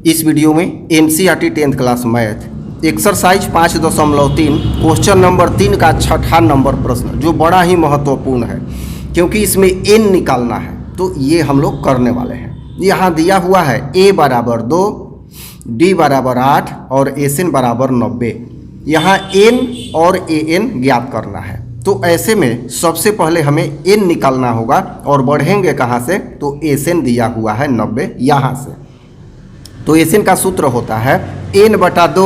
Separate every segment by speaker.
Speaker 1: इस वीडियो में NCERT 10th class math exercise 5.3 question number 3 का छठा नंबर प्रश्न जो बड़ा ही महत्वपूर्ण है क्योंकि इसमें एन निकालना है, तो ये हम लोग करने वाले हैं। यहाँ दिया हुआ है a बराबर 2, d बराबर 8 और एन बराबर 90। यहाँ n और an ज्ञात करना है, तो ऐसे में सबसे पहले हमें n निकालना होगा और बढ़ेंगे कहाँ से, तो एन दिया हुआ है 90 यहाँ से। तो एन का सूत्र होता है n बटा 2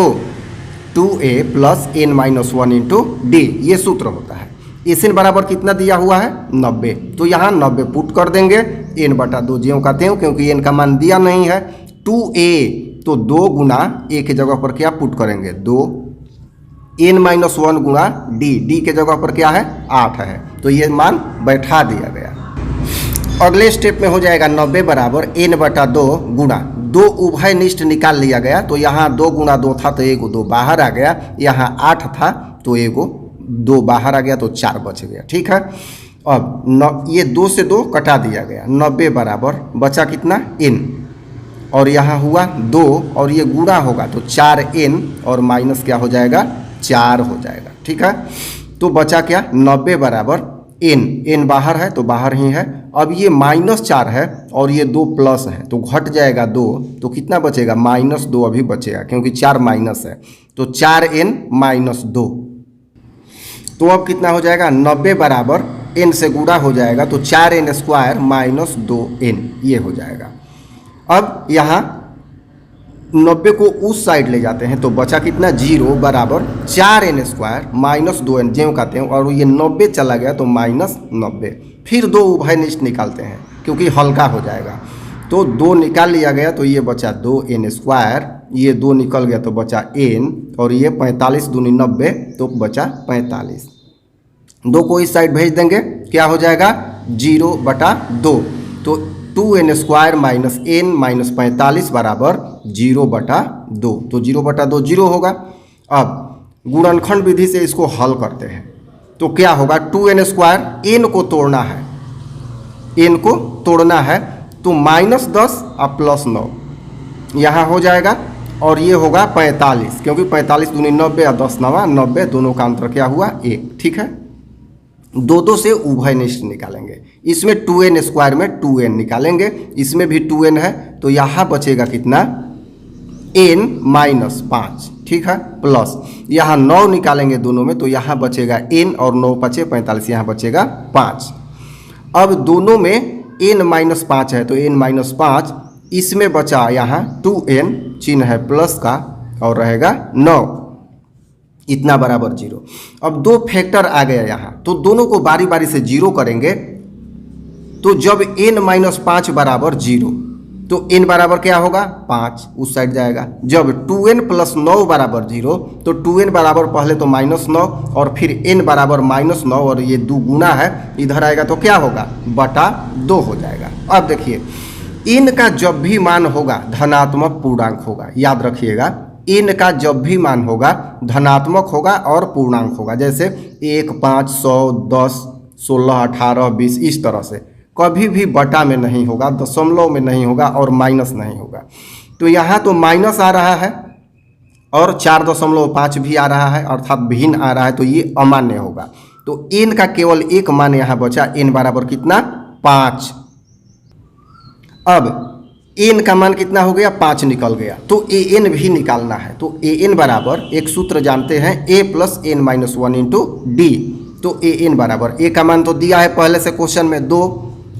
Speaker 1: 2a plus n minus 1 into D, ये सूत्र होता है। एन बराबर कितना दिया हुआ है 90, तो यहाँ 90 पुट कर देंगे, n बटा 2 ज्यों का त्यों क्योंकि n का मान दिया नहीं है। 2a तो 2 गुना a के जगह पर क्या पुट करेंगे 2, n माइनस 1 गुना d के जगह पर क्या है 8 है, तो ये मान बैठा दिया गया। अगले स्टेप में हो जाएगा 90 बराबर n बटा 2 गुना 2 उभय निष्ठ निकाल लिया गया, तो यहाँ 2 गुना 2 था तो 1 2 बाहर आ गया, यहाँ 8 था तो 1 2 बाहर आ गया तो 4 बच गया। ठीक है, अब ये 2 से 2 कटा दिया गया, 90 बराबर बचा कितना n और यहाँ हुआ 2 और ये गुणा होगा तो 4n और माइनस क्या हो जाएगा 4 हो जाएगा। ठीक है, तो बचा क्या 90 बराबर n बाहर है तो बाहर ही है। अब ये -4 है और ये 2 प्लस है तो घट जाएगा 2, तो कितना बचेगा -2 अभी बचेगा क्योंकि 4 माइनस है, तो 4n माइनस 2। तो अब कितना हो जाएगा 90 बराबर n से गुणा हो जाएगा तो 4n स्क्वायर माइनस 2n ये हो जाएगा। अब यहाँ 90 को उस साइड ले जाते हैं तो बचा कितना 0 बराबर 4n स्क्वायर माइनस 2n ज्यों का त्यों, और ये 90 चला गया तो -90। फिर 2 उभय निष्ठ निकालते हैं क्योंकि हल्का हो जाएगा, तो 2 निकाल लिया गया तो ये बचा 2n स्क्वायर, ये 2 निकल गया तो बचा n और ये 45 दूनी 90 तो बचा 45। 2 को इस साइड भेज देंगे क्या हो जाएगा 0 बटा 2, तो 2n square minus n minus 45 बराबर 0 बटा 2, तो 0 बटा 2 0 होगा। अब गुणनखंड विधि से इसको हल करते हैं तो क्या होगा 2n स्क्वायर n को तोड़ना है, n को तोड़ना है तो -10 और +9 यहाँ हो जाएगा और ये होगा 45 क्योंकि 45 दूनी 90 और 10 9 90, दोनों का अंतर क्या हुआ 1। ठीक है, 2 से उभय निष्ठ निकालेंगे, इसमें 2n स्क्वायर में 2n निकालेंगे, इसमें भी 2n है तो यहाँ बचेगा कितना n माइनस 5। ठीक है, प्लस यहाँ 9 निकालेंगे दोनों में तो यहाँ बचेगा n और 9 बचे 45, यहाँ बचेगा 5। अब दोनों में n माइनस 5 है तो n माइनस 5, इसमें बचा यहाँ 2n चिन्ह है प्लस का और रहेगा 9, इतना बराबर 0। अब 2 फैक्टर आ गया यहाँ, तो दोनों को बारी बारी से 0 करेंगे, तो जब n माइनस 5 बराबर 0 तो n बराबर क्या होगा 5 उस साइड जाएगा। जब 2n प्लस 9 बराबर 0 तो 2n बराबर पहले तो -9 और फिर n बराबर -9 और ये 2 गुना है इधर आएगा तो क्या होगा बटा 2 हो जाएगा। अब देखिए n का जब भी मान होगा धनात्मक पूर्णांक होगा, याद रखिएगा n का जब भी मान होगा धनात्मक होगा और पूर्णांक होगा, जैसे 1 5 100 10 16 18 20 इस तरह से, कभी भी बटा में नहीं होगा, दशमलव में नहीं होगा और माइनस नहीं होगा। तो यहाँ तो माइनस आ रहा है और 4.5 भी आ रहा है अर्थात भिन्न आ रहा है, तो ये अमान्य होगा। तो n का केवल एक मान यहाँ बचा, n बराबर कितना 5। अब n का मान कितना हो गया 5 निकल गया, तो an भी निकालना है, तो an बराबर एक सूत्र जानते हैं a plus n minus 1 into D, तो an बराबर a का मान तो दिया है पहले से क्वेश्चन में 2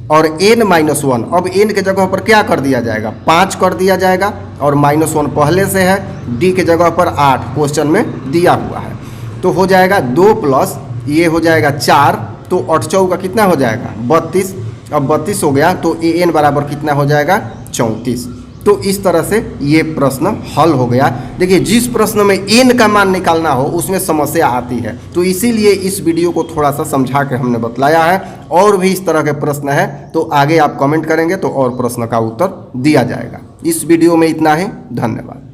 Speaker 1: और n माइनस 1, अब n के जगह पर क्या कर दिया जाएगा 5 कर दिया जाएगा और -1 पहले से है, d के जगह पर 8 क्वेश्चन में दिया हुआ है, तो हो जाएगा 2 प्लस ये हो जाएगा 4, तो 8 चौका कितना हो जाएगा 32। अब 32 हो गया तो an बराबर कितना हो जाएगा 34। तो इस तरह से ये प्रश्न हल हो गया। देखिए जिस प्रश्न में n का मान निकालना हो उसमें समस्या आती है, तो इसीलिए इस वीडियो को थोड़ा सा समझा के हमने बतलाया है। और भी इस तरह के प्रश्न है तो आगे आप कमेंट करेंगे तो और प्रश्न का उत्तर दिया जाएगा। इस वीडियो में इतना ही, धन्यवाद।